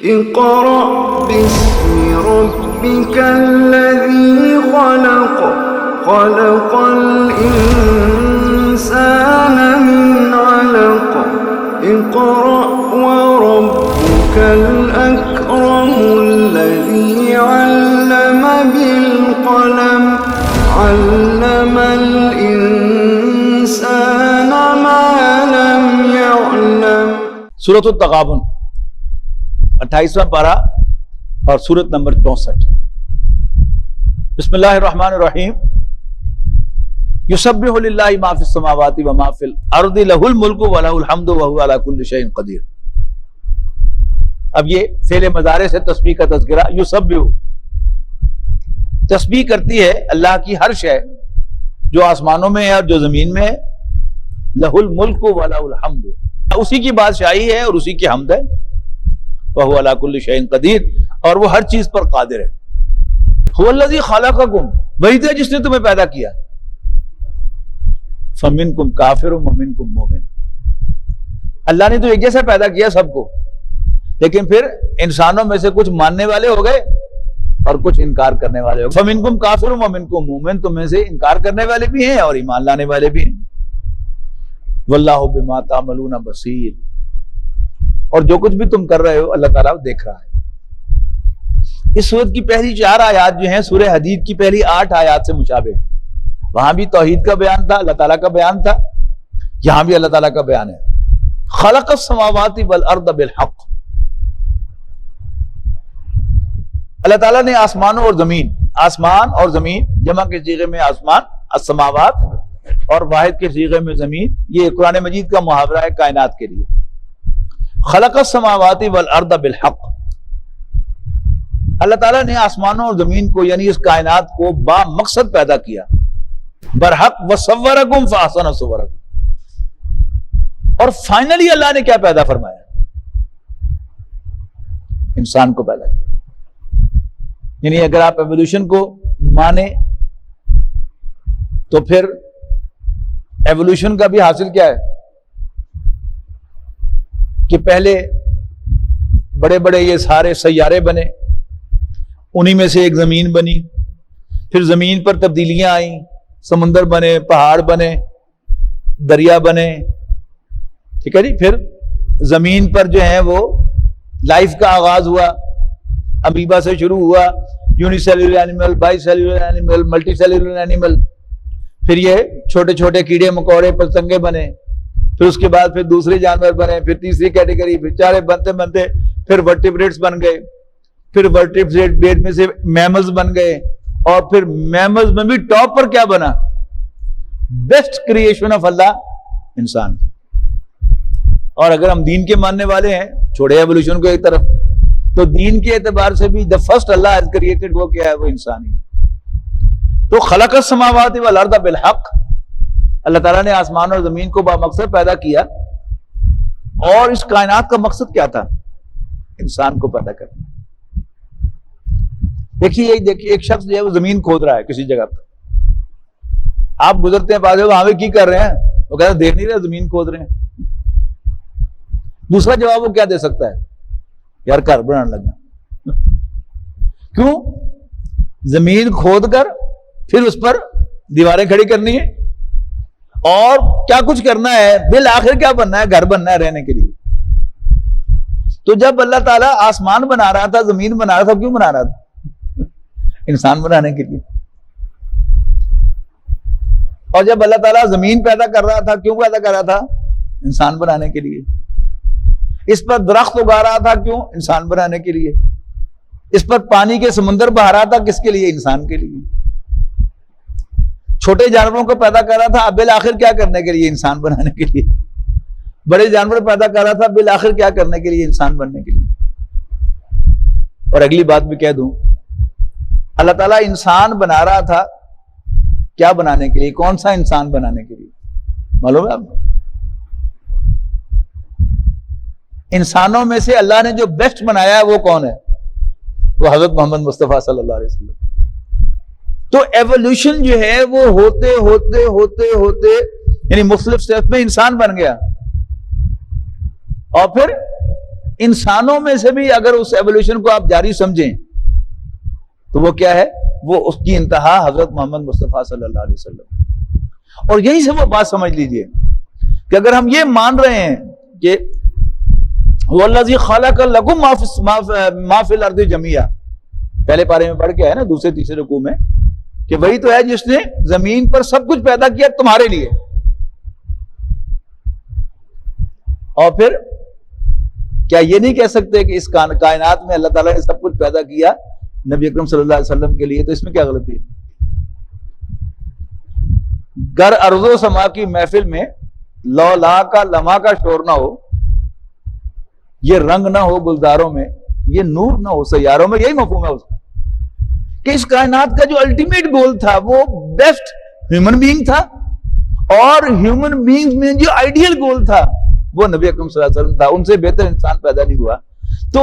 اقرأ باسم ربك الذي خلق خلق الإنسان من علق اقرأ وربك الأكرم الذي علم بالقلم علم الإنسان ما لم يعلم۔ سورۃ التغابن 28واں پارہ اور سورت نمبر 64۔ بسم اللہ الرحمن الرحیم۔ یسبح للہ ما فی السماوات و ما فی الارض لہ الملک و لہ الحمد وہو علی کل شیء قدیر۔ اب یہ فعل مضارع سے تسبیح کا تذکرہ۔ یسبح تسبیح کرتی ہے اللہ کی ہر شے جو آسمانوں میں ہے اور جو زمین میں ہے۔ لہ الملک و لہ الحمد، اسی کی بادشاہی ہے اور اسی کی حمد ہے۔ وَهُوَ عَلَى كُلِّ شَيْءٍ قَدِيرٌ، اور وہ ہر چیز پر قادر ہے۔ هُوَ الَّذِي خَلَقَكُمْ، وہی ہے جس نے تمہیں پیدا کیا۔ فَمِنْكُمْ كَافِرٌ وَمِنْكُمْ مُؤْمِنٌ، اللہ نے تو ایک جیسا پیدا کیا سب کو، لیکن پھر انسانوں میں سے کچھ ماننے والے ہو گئے اور کچھ انکار کرنے والے ہو گئے۔ فَمِنْكُمْ كَافِرٌ وَمِنْكُمْ مُؤْمِنٌ، تم میں سے انکار کرنے والے بھی ہیں اور ایمان لانے والے بھی ہیں۔ وَاللَّهُ بِمَا تَعْمَلُونَ بَصِيرٌ، اور جو کچھ بھی تم کر رہے ہو اللہ تعالیٰ دیکھ رہا ہے۔ اس سورت کی پہلی 4 آیات جو ہیں سورہ حدید کی پہلی 8 آیات سے مشابہ ہیں۔ وہاں بھی توحید کا بیان تھا، اللہ تعالیٰ کا بیان تھا، یہاں بھی اللہ تعالیٰ کا بیان ہے۔ خلق السماوات والارض بالحق، اللہ تعالیٰ نے آسمان اور زمین جمع کے صیغے میں آسمان السماوات اور واحد کے صیغے میں زمین، یہ قرآن مجید کا محاورہ ہے کائنات کے لیے۔ خلق السماوات والارض بالحق، اللہ تعالیٰ نے آسمانوں اور زمین کو یعنی اس کائنات کو با مقصد پیدا کیا، برحق وصورکم فاحسن صورکم، اور فائنلی اللہ نے کیا پیدا فرمایا؟ انسان کو پیدا کیا۔ یعنی اگر آپ ایوولوشن کو مانیں تو پھر ایوولوشن کا بھی حاصل کیا ہے کہ پہلے بڑے بڑے یہ سارے سیارے بنے، انہی میں سے ایک زمین بنی، پھر زمین پر تبدیلیاں آئیں، سمندر بنے، پہاڑ بنے، دریا بنے، ٹھیک ہے جی۔ پھر زمین پر جو ہے وہ لائف کا آغاز ہوا، امیبا سے شروع ہوا، uni cellular animal, by cellular animal, multi cellular animal, پھر یہ چھوٹے چھوٹے کیڑے مکوڑے پتنگے بنے، پھر اس کے بعد پھر دوسرے جانور بنے، پھر تیسری کیٹیگری، پھر چارے بنتے بنتے پھر ورٹیبریٹس بن گئے، پھر ورٹیبریٹ میں سے میملز بن گئے، اور پھر میملز میں بھی ٹاپ پر کیا بنا؟ بیسٹ کریشن آف اللہ، انسان۔ اور اگر ہم دین کے ماننے والے ہیں، چھوڑے ایوولوشن کو ایک طرف، تو دین کے اعتبار سے بھی the first Allah has created وہ کیا ہے؟ وہ انسان ہی۔ تو خلق السماوات والارض بالحق، اللہ تعالیٰ نے آسمان اور زمین کو با مقصد پیدا کیا، اور اس کائنات کا مقصد کیا تھا؟ انسان کو پیدا کرنا۔ دیکھیے ایک شخص جو ہے وہ زمین کھود رہا ہے کسی جگہ پر، آپ گزرتے ہیں پاس وہاں پہ کی کر رہے ہیں؟ وہ کہتے ہیں دیکھ نہیں رہے، زمین کھود رہے ہیں۔ دوسرا جواب وہ کیا دے سکتا ہے؟ یار گھر بنانے لگا۔ کیوں؟ زمین کھود کر پھر اس پر دیواریں کھڑی کرنی ہے اور کیا کچھ کرنا ہے، بالآخر کیا بننا ہے؟ گھر بننا ہے رہنے کے لیے۔ تو جب اللہ تعالیٰ آسمان بنا رہا تھا، زمین بنا رہا تھا، کیوں بنا رہا تھا؟ انسان بنانے کے لیے۔ اور جب اللہ تعالیٰ زمین پیدا کر رہا تھا، کیوں پیدا کر رہا تھا؟ انسان بنانے کے لیے۔ اس پر درخت اگا رہا تھا، کیوں؟ انسان بنانے کے لیے۔ اس پر پانی کے سمندر بہا رہا تھا، کس کے لیے؟ انسان کے لیے۔ چھوٹے جانوروں کو پیدا کر رہا تھا، اب بالآخر کیا کرنے کے لیے؟ انسان بنانے کے لیے۔ بڑے جانور پیدا کر رہا تھا، بالآخر کیا کرنے کے لیے؟ انسان بننے کے لیے۔ اور اگلی بات بھی کہہ دوں، اللہ تعالیٰ انسان بنا رہا تھا کیا بنانے کے لیے؟ کون سا انسان بنانے کے لیے معلوم ہے آپ کو؟ انسانوں میں سے اللہ نے جو بیسٹ بنایا ہے وہ کون ہے؟ وہ حضرت محمد مصطفیٰ صلی اللہ علیہ وسلم۔ تو ایوولوشن جو ہے وہ ہوتے ہوتے ہوتے ہوتے یعنی مختلف سٹیپ میں انسان بن گیا، اور پھر انسانوں میں سے بھی اگر اس ایولیوشن کو آپ جاری سمجھیں تو وہ کیا ہے؟ وہ اس کی انتہا حضرت محمد مصطفیٰ صلی اللہ علیہ وسلم. اور یہیں سے وہ بات سمجھ لیجئے کہ اگر ہم یہ مان رہے ہیں کہ وَالَّذِي خَلَقَ لَكُم مَا فِي الْأَرْضِ جَمِيعًا، پہلے پارے میں پڑھ کے ہے نا دوسرے تیسرے رکوع میں، کہ وہی تو ہے جس نے زمین پر سب کچھ پیدا کیا تمہارے لیے. اور پھر کیا یہ نہیں کہہ سکتے کہ اس کائنات میں اللہ تعالیٰ نے سب کچھ پیدا کیا نبی اکرم صلی اللہ علیہ وسلم کے لیے؟ تو اس میں کیا غلطی ہے؟ گر ارض و سما کی محفل میں لو لا کا لمحہ کا شور نہ ہو، یہ رنگ نہ ہو گلزاروں میں، یہ نور نہ ہو سیاروں میں. یہی مفہوم ہے اس کا کہ اس کائنات کا جو الٹیمیٹ گول تھا وہ بیسٹ ہیومن بینگ تھا، اور ہیومن بینگ میں جو آئیڈیل گول تھا وہ نبی اکرم صلی اللہ علیہ وسلم تھا. ان سے بہتر انسان پیدا نہیں ہوا. تو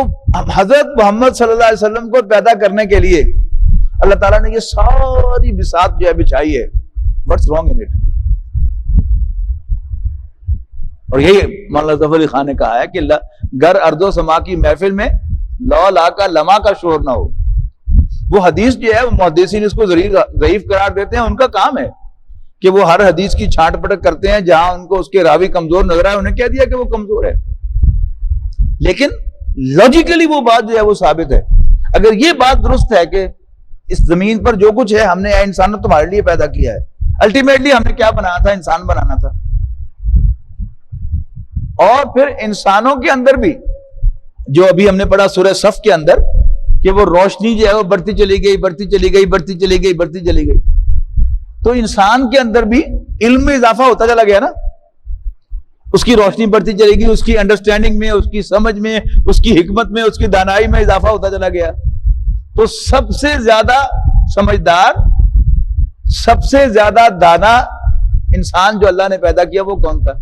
حضرت محمد صلی اللہ علیہ وسلم کو پیدا کرنے کے لیے اللہ تعالیٰ نے یہ ساری بساط جو ہے بچھائی ہے. What's wrong in it? اور یہی مولانا ظفر علی خان نے کہا ہے کہ گر ارض و سما کی محفل میں لو لا کا لمحہ کا شور نہ ہو. وہ حدیث جو ہے وہ محدثین اس کو ضعیف قرار دیتے ہیں. ان کا کام ہے کہ وہ ہر حدیث کی چھانٹ پٹک کرتے ہیں، جہاں ان کو اس کے راوی کمزور نظر آئے انہیں کہہ دیا کہ وہ کمزور ہے. لیکن لاجیکلی وہ بات جو ہے وہ ثابت ہے. اگر یہ بات درست ہے کہ اس زمین پر جو کچھ ہے ہم نے انسانوں تمہارے لیے پیدا کیا ہے، الٹیمیٹلی ہم نے کیا بنانا تھا؟ انسان بنانا تھا. اور پھر انسانوں کے اندر بھی جو ابھی ہم نے پڑھا سورہ صف کے اندر کہ وہ روشنی جو ہے وہ بڑھتی چلی گئی بڑھتی چلی گئی بڑھتی چلی گئی بڑھتی چلی گئی. تو انسان کے اندر بھی علم میں اضافہ ہوتا چلا گیا نا، اس کی روشنی بڑھتی چلے گی، اس کی انڈرسٹینڈنگ میں، اس کی سمجھ میں، اس کی حکمت میں، اس کی دانائی میں اضافہ ہوتا چلا گیا. تو سب سے زیادہ سمجھدار، سب سے زیادہ دانا انسان جو اللہ نے پیدا کیا وہ کون تھا؟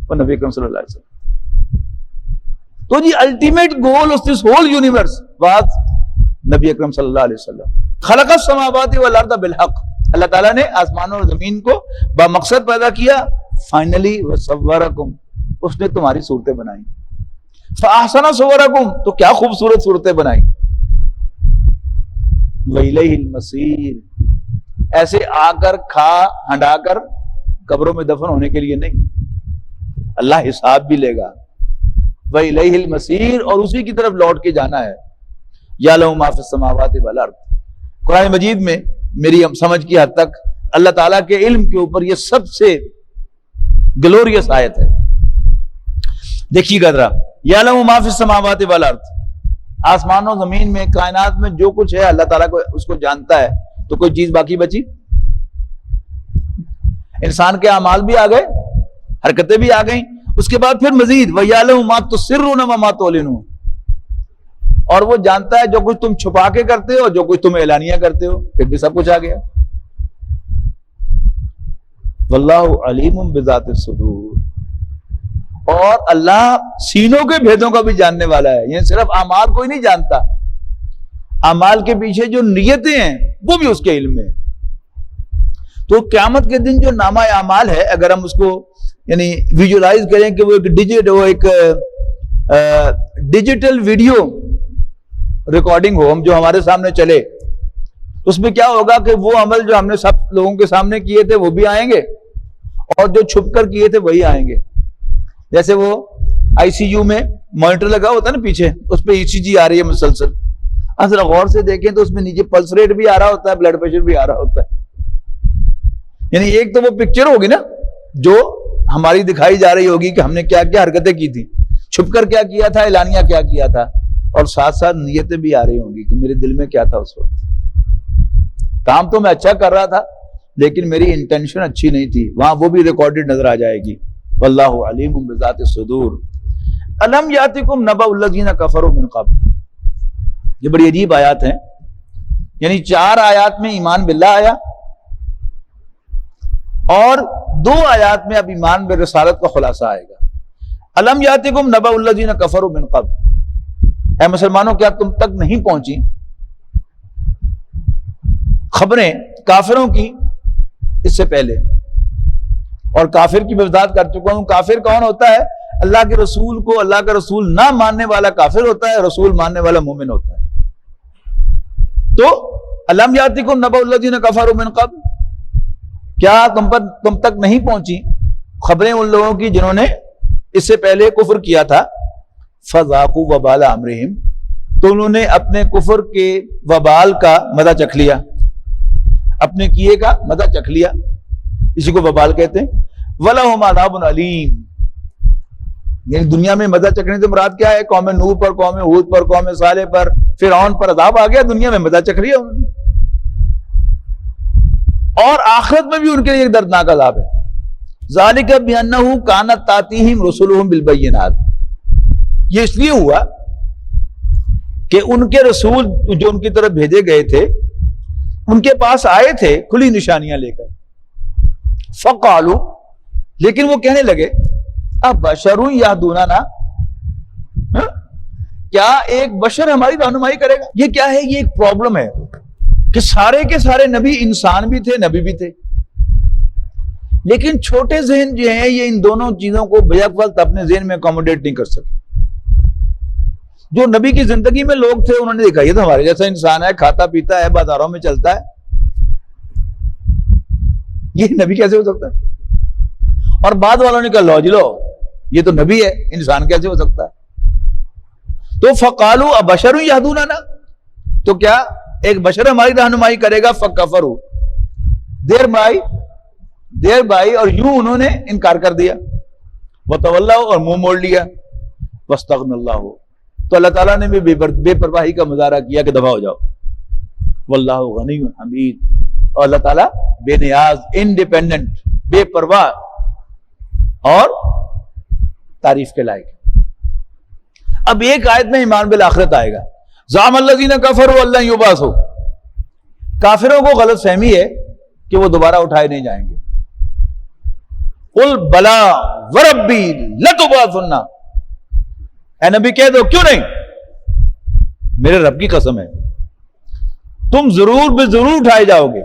وہ نبی اکرم صلی اللہ علیہ وسلم. تو جی ultimate goal of this whole universe was نبی اکرم صلی اللہ علیہ وسلم. خلق السماوات والارض بالحق، اللہ تعالیٰ نے آسمانوں اور زمین کو بمقصد پیدا کیا. فائنلی وصورکم، اس نے تمہاری صورتیں بنائی. فاحسن صورکم، تو کیا خوبصورت صورتیں بنائی. وإلیہ المصیر، ایسے آ کر کھا ہنڈا کر قبروں میں دفن ہونے کے لیے نہیں، اللہ حساب بھی لے گا. وإلیہ المصیر، اور اسی کی طرف لوٹ کے جانا ہے. یعلم ما فی السماوات والارض. قرآن مجید میں میری سمجھ کی حد تک اللہ تعالیٰ کے علم کے اوپر یہ سب سے گلوریس آیت ہے. دیکھیے گا ذرا، یعلم ما فی السماوات والارض، آسمانوں زمین میں کائنات میں جو کچھ ہے اللہ تعالیٰ کو اس کو جانتا ہے. تو کوئی چیز باقی بچی؟ انسان کے اعمال بھی آ گئے، حرکتیں بھی آ گئیں. اس کے بعد پھر مزید وَيَعْلَمُ مَا تُسِرُّونَ وَمَا تُعْلِنُونَ، اور وہ جانتا ہے جو کچھ تم چھپا کے کرتے ہو، جو کچھ تم اعلانیہ کرتے ہو. پھر بھی سب کچھ آ گیا. واللہ علیم بذات الصدور، اور اللہ سینوں کے بھیدوں کا بھی جاننے والا ہے. یعنی صرف اعمال کوئی نہیں جانتا، اعمال کے پیچھے جو نیتیں ہیں وہ بھی اس کے علم میں ہے. تو قیامت کے دن جو نامہ اعمال ہے، اگر ہم اس کو یعنی ویژولائز کریں کہ وہ ایک ڈیجیٹل ویڈیو ریکارڈنگ ہو، ہم جو ہمارے سامنے چلے، اس میں کیا ہوگا کہ وہ عمل جو ہم نے سب لوگوں کے سامنے کیے تھے وہ بھی آئیں گے، اور جو چھپ کر کیے تھے وہی آئیں گے. جیسے وہ آئی سی یو میں مانیٹر لگا ہوتا ہے نا پیچھے، اس پہ ای سی جی آ رہی ہے مسلسل. ذرا غور سے دیکھیں تو اس میں نیچے پلس ریٹ بھی آ رہا ہوتا ہے، بلڈ پریشر بھی آ رہا ہوتا ہے. یعنی ایک تو وہ پکچر ہوگی نا جو ہماری دکھائی جا رہی ہوگی کہ ہم نے کیا کیا حرکتیں کی تھی، چھپ کر کیا کیا تھا، اعلانیہ کیا کیا تھا، اور ساتھ ساتھ نیتیں بھی آ رہی ہوں گی کہ میرے دل میں کیا تھا اس وقت. کام تو میں اچھا کر رہا تھا لیکن میری انٹینشن اچھی نہیں تھی، وہاں وہ بھی ریکارڈڈ نظر آ جائے گی. واللہ علیم بذات الصدور. الم یاتکم نبأ الذین کفروا من قبل، یہ بڑی عجیب آیات ہیں. یعنی 4 آیات میں ایمان باللہ آیا، اور 2 آیات میں اب ایمان بالرسالت کا خلاصہ آئے گا. الم یاتکم نبأ الذین کفروا من قبل، اے مسلمانوں کیا تم تک نہیں پہنچی خبریں کافروں کی اس سے پہلے؟ اور کافر کی وضاحت کر چکا ہوں. کافر کون ہوتا ہے؟ اللہ کے رسول کو اللہ کا رسول نہ ماننے والا کافر ہوتا ہے، رسول ماننے والا مومن ہوتا ہے۔ تو الم یاتکم نبأ الذین کفروا من قبل، کیا تم تک نہیں پہنچی خبریں ان لوگوں کی جنہوں نے اس سے پہلے کفر کیا تھا؟ فذاقوا وبال امرہم، تو انہوں نے اپنے کفر کے وبال کا مزہ چکھ لیا، اپنے کیے کا مزہ چکھ لیا، اسی کو وبال کہتے ہیں۔ وَلَهُمْ عَذَابٌ عَلِيمٌ، یعنی دنیا میں مزہ چکھنے سے مراد کیا ہے؟ قوم نوح پر، قوم ہود پر، قوم صالح پر، فرعون پر عذاب آ گیا، دنیا میں مزہ چکھ لیا انہوں نے، اور آخرت میں بھی ان کے لیے ایک دردناک عذاب ہے۔ ذَلِكَ بِأَنَّهُ كَانَتْ تَأْتِيهِمْ رُسُلُهُم بِالْبَيِّنَاتِ، یہ اس لیے ہوا کہ ان کے رسول جو ان کی طرف بھیجے گئے تھے ان کے پاس آئے تھے کھلی نشانیاں لے کر۔ فقالوا، لیکن وہ کہنے لگے ابشر یہدوننا، کیا ایک بشر ہماری رہنمائی کرے گا؟ یہ کیا ہے؟ یہ ایک پرابلم ہے کہ سارے کے سارے نبی انسان بھی تھے، نبی بھی تھے، لیکن چھوٹے ذہن جو ہیں یہ ان دونوں چیزوں کو بیک وقت اپنے ذہن میں اکوموڈیٹ نہیں کر سکے۔ جو نبی کی زندگی میں لوگ تھے انہوں نے دیکھا یہ تو ہمارے جیسا انسان ہے، کھاتا پیتا ہے، بازاروں میں چلتا ہے، یہ نبی کیسے ہو سکتا ہے؟ اور بعد والوں نے کہا لو جی لو، یہ تو نبی ہے، انسان کیسے ہو سکتا ہے؟ تو فقالوا ابشر یہدوننا، تو کیا ایک بشر ہماری رہنمائی کرے گا؟ فکفروا، دیر بائی اور یوں انہوں نے انکار کر دیا، وتولوا، اور منہ موڑ لیا، واستغنى اللہ، تو اللہ تعالیٰ نے بھی بے پرواہی کا مظاہرہ کیا کہ دفع ہو جاؤ۔ واللہ غنی حمید، اور اللہ تعالیٰ بے نیاز، انڈیپینڈنٹ، بے پرواہ اور تعریف کے لائق۔ اب ایک آیت میں ایمان بالآخرت آئے گا۔ زعم الذین کفروا ان لن یبعثوا، کافروں کو غلط فہمی ہے کہ وہ دوبارہ اٹھائے نہیں جائیں گے۔ قل بلا وربی لتبعثن، اے نبی کہہ دو کیوں نہیں، میرے رب کی قسم ہے تم ضرور بے ضرور اٹھائے جاؤ گے۔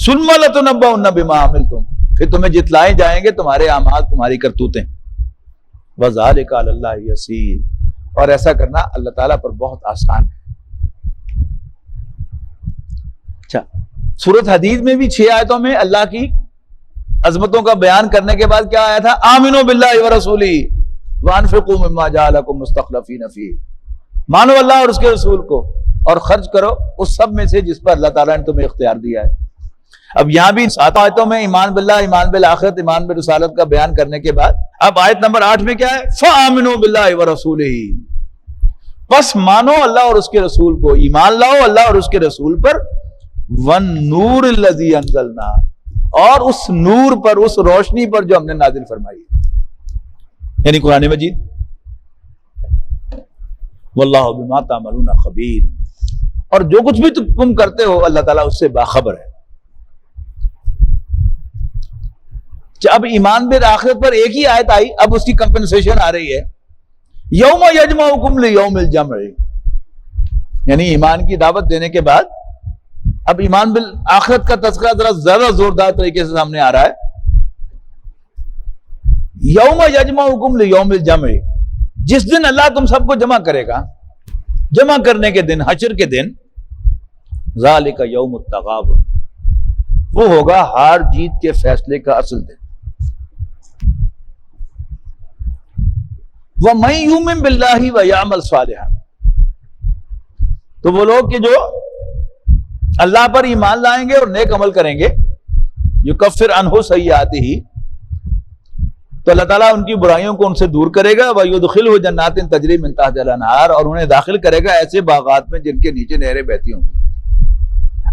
ثم لتنبؤن بما عملتم، پھر تمہیں جتلائے جائیں گے تمہارے اعمال، تمہاری کرتوتیں۔ وذالک علی اللہ یسیر، اور ایسا کرنا اللہ تعالیٰ پر بہت آسان ہے۔ اچھا، سورۃ حدید میں بھی 6 آیتوں میں اللہ کی عظمتوں کا بیان کرنے کے بعد کیا آیا تھا؟ آمنوا باللہ ورسولہ وانفقوا مما جعلکم مستخلفین فیہ، مانو اللہ اور اس کے رسول کو اور خرچ کرو اس سب میں سے جس پر اللہ تعالیٰ نے تمہیں اختیار دیا ہے۔ اب یہاں بھی 7 آیتوں میں ایمان باللہ، ایمان بالآخرت، ایمان بالرسالت کا بیان کرنے کے بعد اب آیت نمبر 8 میں کیا ہے؟ فآمنوا باللہ ورسولہ، بس مانو اللہ اور اس کے رسول کو، ایمان لاؤ اللہ اور اس کے رسول پر، والنور الذی انزلنا، اور اس نور پر، اس روشنی پر جو ہم نے نازل فرمائی ہے، یعنی قرآن مجید۔ واللہ بما تعملون خبیر، اور جو کچھ بھی تم کرتے ہو اللہ تعالیٰ اس سے باخبر ہے۔ اب ایمان بالآخرت پر ایک ہی آیت آئی، اب اس کی کمپنسیشن آ رہی ہے۔ یوم یجمعکم لیوم الجمع، یعنی ایمان کی دعوت دینے کے بعد اب ایمان بالآخرت کا تذکرہ ذرا زیادہ زوردار طریقے سے سامنے آ رہا ہے۔ یوم یجمعکم لیوم الجمع، جس دن اللہ تم سب کو جمع کرے گا، جمع کرنے کے دن، حشر کے دن، ذالک یوم التغابن، وہ ہوگا ہار جیت کے فیصلے کا اصل دن۔ وَمَن یُؤْمِن بِاللَّهِ وَیَعْمَلْ صَالِحًا، تو وہ لوگ کہ جو اللہ پر ایمان لائیں گے اور نیک عمل کریں گے، یکفر عنہ سیئاتہ، تو اللہ تعالیٰ ان کی برائیوں کو ان سے دور کرے گا، وَیُدْخِلْهُ جَنَّاتٍ تَجْرِی مِن تَحْتِھَا الْأَنْہَارُ، اور انہیں داخل کرے گا ایسے باغات میں جن کے نیچے نہریں بہتی ہوں گی۔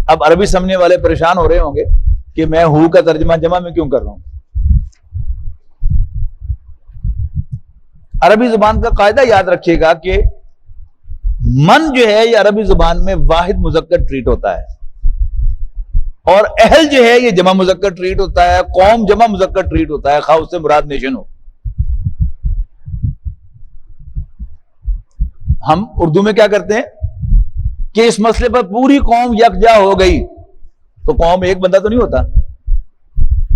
اب عربی سمجھنے والے پریشان ہو رہے ہوں گے کہ میں ہو کا ترجمہ جمع میں کیوں کر رہا ہوں۔ عربی زبان کا قاعدہ یاد رکھیے گا کہ من جو ہے یہ عربی زبان میں واحد مذکر ٹریٹ ہوتا ہے، اور اہل جو ہے یہ جمع مذکر ٹریٹ ہوتا ہے، قوم جمع مذکر ٹریٹ ہوتا ہے، خواہ اس سے مراد نیشن ہو۔ ہم اردو میں کیا کرتے ہیں کہ اس مسئلے پر پوری قوم یکجا ہو گئی، تو قوم ایک بندہ تو نہیں ہوتا،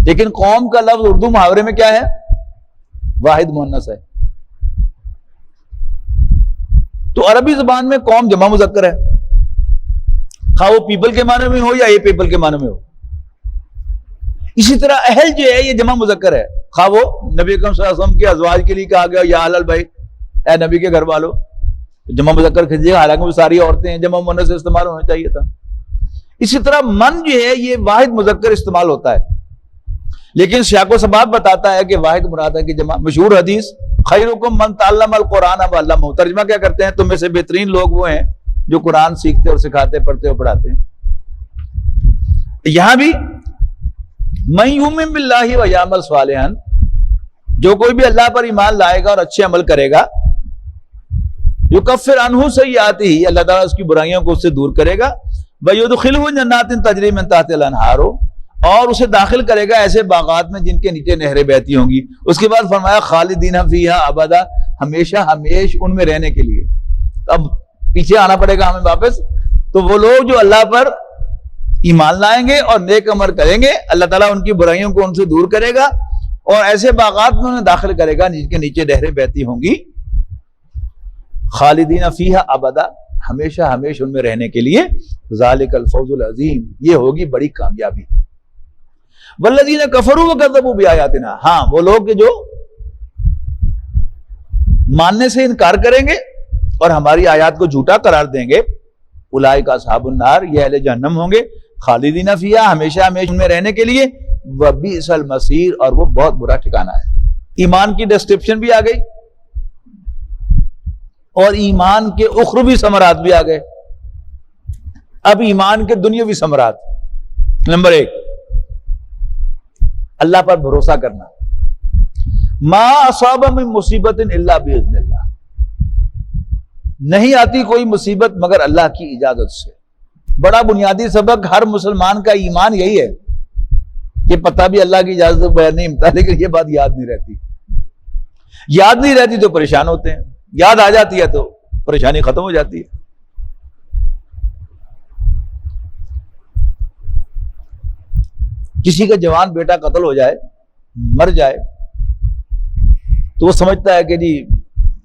لیکن قوم کا لفظ اردو محاورے میں کیا ہے؟ واحد مؤنث ہے. تو عربی زبان میں قوم جمع مذکر ہے، خواہ وہ پیپل کے معنی میں ہو یا اے پیپل کے معنی میں ہو. اسی طرح اہل جو ہے یہ جمع مذکر ہے، خواہ وہ نبی اکرم صلی اللہ علیہ وسلم کے ازواج کے لیے کہا گیا یا اہل البیت، اے نبی کے گھر والوں، جمع مذکر کھیجیے، حالانکہ وہ ساری عورتیں ہیں، جمع مؤنث سے استعمال ہونا چاہیے تھا. اسی طرح من جو ہے یہ واحد مذکر استعمال ہوتا ہے، لیکن سیاق و سباق بتاتا ہے کہ واحد مراد ہے کہ جمع. مشہور حدیث خیرکم من تعلم القرآن وعلمہ، ترجمہ کیا کرتے ہیں؟ تم میں سے بہترین لوگ وہ ہیں جو قرآن سیکھتے اور سکھاتے، پڑھتے اور پڑھاتے ہیں. یہاں بھی من یؤمن باللہ ویعمل صالحا، جو کوئی بھی اللہ پر ایمان لائے گا اور اچھے عمل کرے گا، یکفر عنہ سیئاتہ، اللہ تعالیٰ اس کی برائیوں کو اس سے دور کرے گا، ویدخلہ جنات تجری من تحتہا الانہار، اور اسے داخل کرے گا ایسے باغات میں جن کے نیچے نہریں بہتی ہوں گی. اس کے بعد فرمایا خالدین فیہا ابدا، ہمیشہ ہمیش ان میں رہنے کے لیے. اب پیچھے آنا پڑے گا ہمیں واپس. تو وہ لوگ جو اللہ پر ایمان لائیں گے اور نیک عمل کریں گے، اللہ تعالیٰ ان کی برائیوں کو ان سے دور کرے گا اور ایسے باغات میں انہیں داخل کرے گا جن کے نیچے نہریں بہتی ہوں گی. خالدین فیہا ابدا، ہمیشہ ہمیش ان میں رہنے کے لیے. ذالک الفوز العظیم، یہ ہوگی بڑی کامیابی. والذین کفروا وکذبوا بآیاتنا، ہاں وہ لوگ کہ جو ماننے سے انکار کریں گے اور ہماری آیات کو جھوٹا قرار دیں گے، اولئک اصحاب النار، یہ اہل جہنم ہوں گے. خالدین فیہا، ہمیشہ ہمیشہ ان میں رہنے کے لیے. وبئس المصیر، اور وہ بہت برا ٹھکانہ ہے. ایمان کی ڈسکرپشن بھی آ گئی اور ایمان کے اخروی ثمرات بھی آ گئے. اب ایمان کے دنیاوی ثمرات. نمبر 1، اللہ پر بھروسہ کرنا. ما اصاب من مصیبت الا باذن اللہ، نہیں آتی کوئی مصیبت مگر اللہ کی اجازت سے. بڑا بنیادی سبق ہر مسلمان کا ایمان یہی ہے کہ پتہ بھی اللہ کی اجازت سے بغیر نہیں ملتا، لیکن یہ بات یاد نہیں رہتی. یاد نہیں رہتی تو پریشان ہوتے ہیں، یاد آ جاتی ہے تو پریشانی ختم ہو جاتی ہے. کسی کا جوان بیٹا قتل ہو جائے، مر جائے، تو وہ سمجھتا ہے کہ جی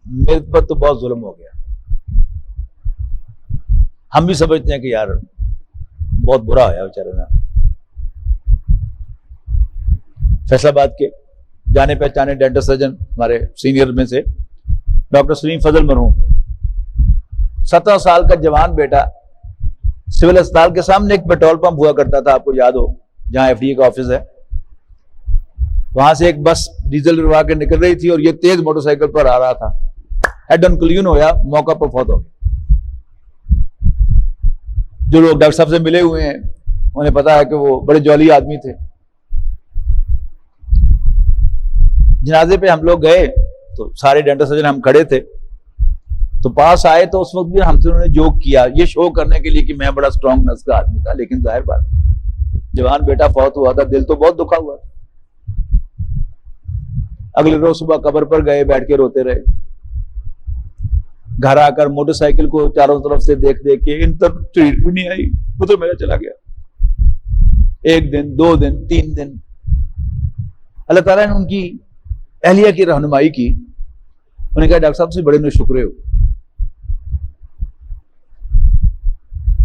میرے پر تو بہت ظلم ہو گیا. ہم بھی سمجھتے ہیں کہ یار بہت برا ہوا بیچارے نا. فیصل آباد کے جانے پہچانے ڈینٹل سرجن ہمارے سینئر میں سے ڈاکٹر سلیم فضل مرحوم، 17 سال کا جوان بیٹا، سول اسپتال کے سامنے ایک پیٹرول پمپ ہوا کرتا تھا، آپ کو یاد ہو، جہاں ایف ڈی اے کا آفس ہے. وہاں سے ایک بس ڈیزل لگوا کے نکل رہی تھی اور یہ تیز موٹر سائیکل پر آ رہا تھا، ہیڈ آن کلیون ہوا، موقع پر فوت ہو گیا. جو لوگ ڈاکٹر صاحب سے ملے ہوئے ہیں انہیں پتا ہے کہ وہ بڑے جولی آدمی تھے. جنازے پہ ہم لوگ گئے تو سارے ڈینٹل سرجن ہم کھڑے تھے، تو پاس آئے تو اس وقت بھی ہم سے انہوں نے جوک کیا، یہ شو کرنے کے لیے کہ میں بڑا اسٹرانگ نس کا آدمی تھا. لیکن ظاہر بات جوان بیٹا فوت ہوا تھا، دل تو بہت دکھا ہوا تھا. اگلے روز صبح قبر پر گئے، بیٹھ کے روتے رہے. گھر آ کر موٹر سائیکل کو چاروں طرف سے دیکھ کے ان تک ٹریٹ بھی نہیں آئی، وہ تو میرا چلا گیا. 1 دن 2 دن 3 دن اللہ تعالیٰ نے ان کی اہلیہ کی رہنمائی کی. انہوں نے کہا ڈاکٹر صاحب سے بڑے نے شکرے ہو.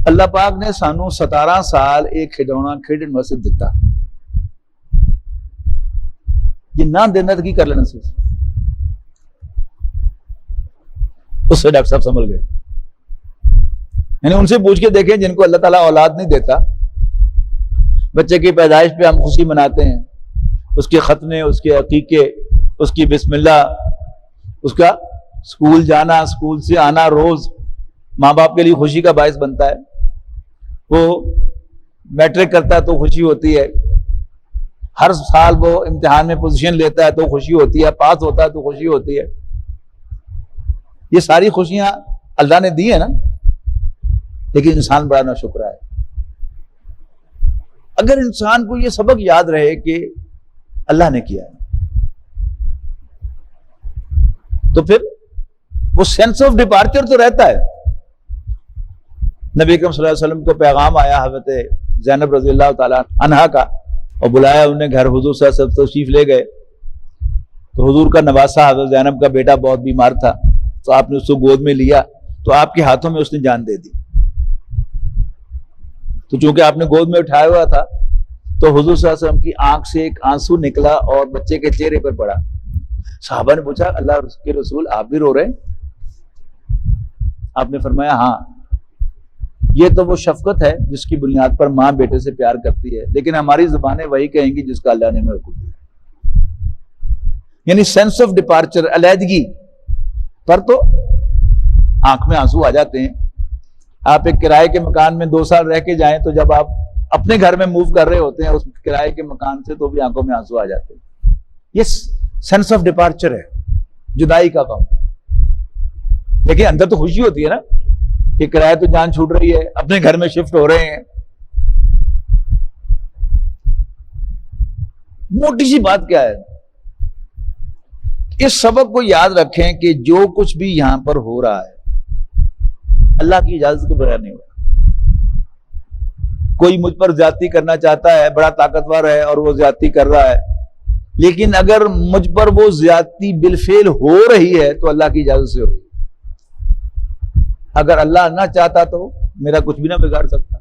اللہ پاک نے سانو 17 سال ایک کھڈونا کھیڈن واسطے دتا، جنہ دینا تو کی کر لینا سی. اس سے ڈاکٹر صاحب سنبھل گئے. یعنی ان سے پوچھ کے دیکھیں جن کو اللہ تعالیٰ اولاد نہیں دیتا، بچے کی پیدائش پہ ہم خوشی مناتے ہیں، اس کے ختنے، اس کے عقیقے، اس کی بسم اللہ، اس کا اسکول جانا، اسکول سے آنا روز ماں باپ کے لیے خوشی کا باعث بنتا ہے. وہ میٹرک کرتا ہے تو خوشی ہوتی ہے، ہر سال وہ امتحان میں پوزیشن لیتا ہے تو خوشی ہوتی ہے، پاس ہوتا ہے تو خوشی ہوتی ہے. یہ ساری خوشیاں اللہ نے دی ہیں نا، لیکن انسان بڑا ناشکرا ہے. اگر انسان کو یہ سبق یاد رہے کہ اللہ نے کیا ہے تو پھر وہ سینس آف ڈپارچر تو رہتا ہے. نبی اکرم صلی اللہ علیہ وسلم کو پیغام آیا حضرت زینب رضی اللہ تعالیٰ عنہا کا، اور بلایا انہیں گھر، حضور صلی اللہ علیہ وسلم تشریف لے گئے. تو حضور کا نواسا حضرت زینب کا بیٹا بہت بیمار تھا، تو آپ نے اس کو گود میں لیا تو آپ کے ہاتھوں میں اس نے جان دے دی. تو چونکہ آپ نے گود میں اٹھایا ہوا تھا تو حضور صلی اللہ علیہ وسلم کی آنکھ سے ایک آنسو نکلا اور بچے کے چہرے پر پڑا. صحابہ نے پوچھا اللہ کے رسول آپ بھی رو رہے ہیں؟ آپ نے فرمایا ہاں، یہ تو وہ شفقت ہے جس کی بنیاد پر ماں بیٹے سے پیار کرتی ہے، لیکن ہماری زبانیں وہی کہیں گی جس کا اللہ نے ہمیں حکم دیا. یعنی سینس آف ڈپارچر، علیحدگی پر تو آنکھ میں آنسو آ جاتے ہیں. آپ ایک کرائے کے مکان میں 2 سال رہ کے جائیں تو جب آپ اپنے گھر میں موو کر رہے ہوتے ہیں اس کرائے کے مکان سے تو بھی آنکھوں میں آنسو آ جاتے ہیں. یہ سینس آف ڈپارچر ہے، جدائی کا غم. لیکن اندر تو خوشی ہوتی ہے نا کہ کرایہ تو جان چھوٹ رہی ہے، اپنے گھر میں شفٹ ہو رہے ہیں. موٹی سی بات کیا ہے، اس سبق کو یاد رکھیں کہ جو کچھ بھی یہاں پر ہو رہا ہے اللہ کی اجازت کے بغیر نہیں ہو رہا. کوئی مجھ پر زیادتی کرنا چاہتا ہے، بڑا طاقتور ہے اور وہ زیادتی کر رہا ہے، لیکن اگر مجھ پر وہ زیادتی بالفعل ہو رہی ہے تو اللہ کی اجازت سے ہو رہی ہے. اگر اللہ نہ چاہتا تو میرا کچھ بھی نہ بگاڑ سکتا.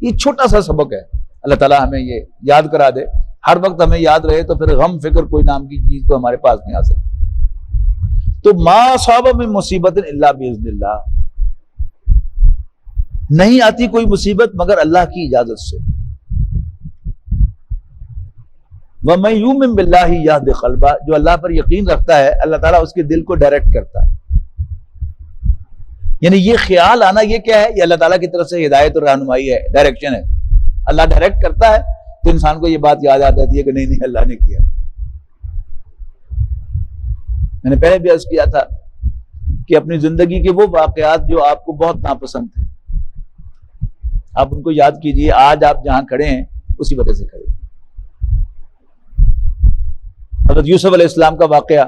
یہ چھوٹا سا سبق ہے، اللہ تعالیٰ ہمیں یہ یاد کرا دے. ہر وقت ہمیں یاد رہے تو پھر غم فکر کوئی نام کی چیز تو ہمارے پاس نہیں آ سکتی. تو ما اصاب من مصیبت الا باذن اللہ، نہیں آتی کوئی مصیبت مگر اللہ کی اجازت سے. وَمَن يُؤْمِن بِاللَّهِ يَهْدِ قَلْبَهُ، جو اللہ پر یقین رکھتا ہے اللہ تعالیٰ اس کے دل کو ڈائریکٹ کرتا ہے. یعنی یہ خیال آنا یہ کیا ہے؟ یہ اللہ تعالیٰ کی طرف سے ہدایت اور رہنمائی ہے، ڈائریکشن ہے. اللہ ڈائریکٹ کرتا ہے تو انسان کو یہ بات یاد آ جاتی ہے کہ نہیں اللہ نے کیا. میں نے پہلے بھی عرض کیا تھا کہ اپنی زندگی کے وہ واقعات جو آپ کو بہت ناپسند ہیں آپ ان کو یاد کیجئے. آج آپ جہاں کھڑے ہیں اسی وجہ سے کھڑے. حضرت یوسف علیہ السلام کا واقعہ،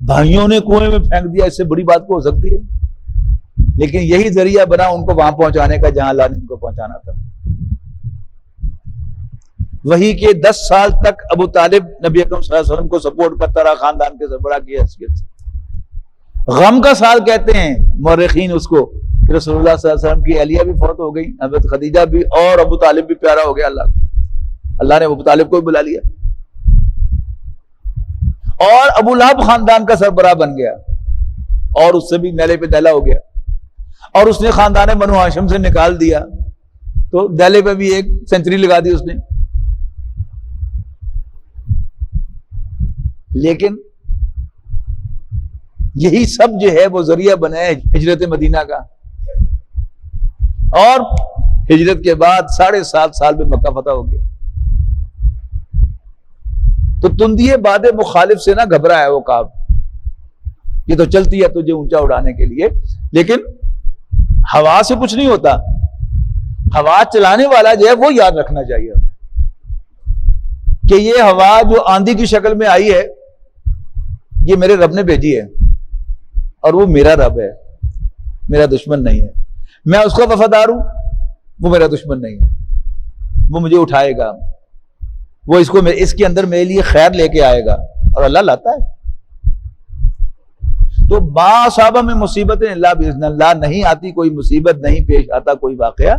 بھائیوں نے کنویں میں پھینک دیا، اس سے بڑی بات کو ہو سکتی ہے؟ لیکن یہی ذریعہ بنا ان کو وہاں پہنچانے کا جہاں اللہ نے ان کو پہنچانا تھا. وہی کہ 10 سال تک ابو طالب نبی اکرم صلی اللہ علیہ وسلم کو سپورٹ کرتا رہا خاندان کے سربراہ کی حیثیت سے. غم کا سال کہتے ہیں مورخین اس کو کہ رسول اللہ صلی اللہ علیہ وسلم کی اہلیہ بھی فوت ہو گئی، حضرت خدیجہ بھی، اور ابو طالب بھی پیارا ہو گیا اللہ نے ابو طالب کو بھی بلا لیا، اور ابو لہب خاندان کا سربراہ بن گیا اور اس سے بھی نیلے پہ دیلا ہو گیا، اور اس نے خاندان بنو ہاشم سے نکال دیا تو دیلے پہ بھی ایک سینچری لگا دی اس نے. لیکن یہی سب جو ہے وہ ذریعہ بنا ہے ہجرت مدینہ کا، اور ہجرت کے بعد 7.5 سال میں مکہ فتح ہو گیا. تو تندی باد مخالف سے نہ گھبرا ہے وہ کعب، یہ تو چلتی ہے تجھے اونچا اڑانے کے لیے، لیکن ہوا سے کچھ نہیں ہوتا. ہوا چلانے والا جو ہے وہ یاد رکھنا چاہیے کہ یہ ہوا جو آندھی کی شکل میں آئی ہے یہ میرے رب نے بھیجی ہے، اور وہ میرا رب ہے، میرا دشمن نہیں ہے. میں اس کا وفادار ہوں، وہ میرا دشمن نہیں ہے، وہ مجھے اٹھائے گا، وہ اس کے اندر میرے لیے خیر لے کے آئے گا، اور اللہ لاتا ہے. تو ما اصاب من مصیبت الا باذن اللہ، نہیں آتی کوئی مصیبت، نہیں پیش آتا کوئی واقعہ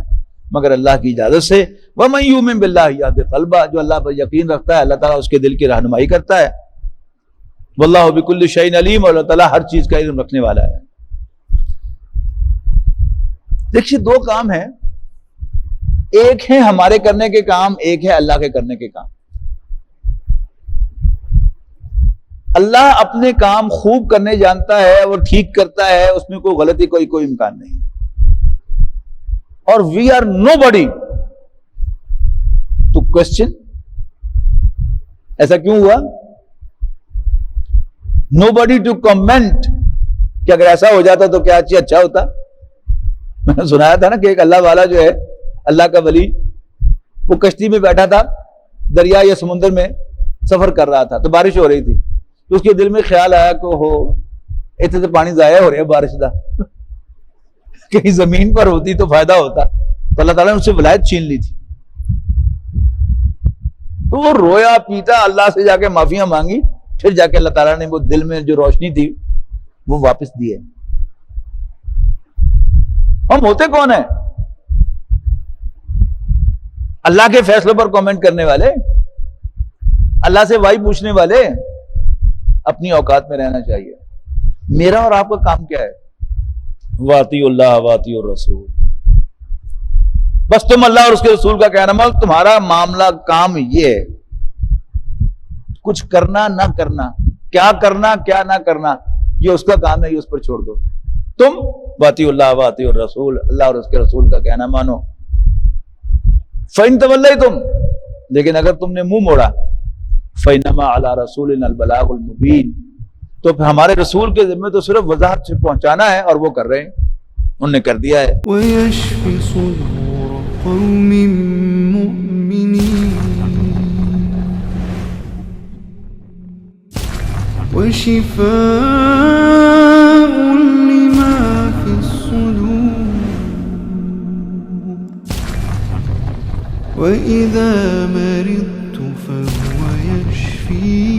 مگر اللہ کی اجازت سے. وَمَن يُؤْمِن بِاللَّهِ يَهْدِ قَلْبَهُ، جو اللہ پر یقین رکھتا ہے اللہ تعالیٰ اس کے دل کی رہنمائی کرتا ہے. واللہ بكل شيء علیم، اور اللہ تعالیٰ ہر چیز کا علم رکھنے والا ہے. دیکھیے 2 کام ہیں، ایک ہے ہمارے کرنے کے کام، ایک ہے اللہ کے کرنے کے کام. اللہ اپنے کام خوب کرنے جانتا ہے اور ٹھیک کرتا ہے، اس میں کوئی غلطی کوئی امکان نہیں ہے. اور we are nobody to question ایسا کیوں ہوا، نو بڈی ٹو کمنٹ کہ اگر ایسا ہو جاتا تو کیا اچھا ہوتا. میں نے سنایا تھا نا کہ ایک اللہ والا جو ہے، اللہ کا ولی، وہ کشتی میں بیٹھا تھا، دریا یا سمندر میں سفر کر رہا تھا، تو بارش ہو رہی تھی. تو اس کے دل میں خیال آیا کہ اتنے سے پانی ضائع ہو رہا ہے بارش کا، کہیں زمین پر ہوتی تو فائدہ ہوتا. تو اللہ تعالیٰ نے اس سے ولایت چھین لی تھی. تو وہ رویا پیٹا, اللہ سے جا کے معافیاں مانگی, پھر جا کے اللہ تعالیٰ نے وہ دل میں جو روشنی تھی وہ واپس دی ہے. ہم ہوتے کون ہیں؟ اللہ کے فیصلوں پر کامنٹ کرنے والے, اللہ سے وائی پوچھنے والے. اپنی اوقات میں رہنا چاہیے. میرا اور آپ کا کام کیا ہے؟ واطیع اللہ واطیع الرسول. بس تم اللہ اور اس کے رسول کا کہنا مان, تمہارا معاملہ کام یہ ہے, کچھ کرنا نہ کرنا, کیا کرنا کیا نہ کرنا, یہ اس کا کام ہے, یہ اس پر چھوڑ دو. تم واطیع اللہ واطیع الرسول, اللہ اور اس کے رسول کا کہنا مانو. فَإِن تَوَلَّيْتُمْ, لیکن اگر تم نے منہ موڑا, فَإِنَّمَا عَلَىٰ رَسُولِنَا الْبَلَاغُ الْمُبِينُ, تو پھر ہمارے رسول کے ذمہ تو صرف وضاحت سے پہنچانا ہے, اور وہ کر رہے ہیں, انہوں نے کر دیا ہے. ويشفي صدور قوم مؤمنين وشفاء لما في الصدور وإذا مرضت فهو يشفين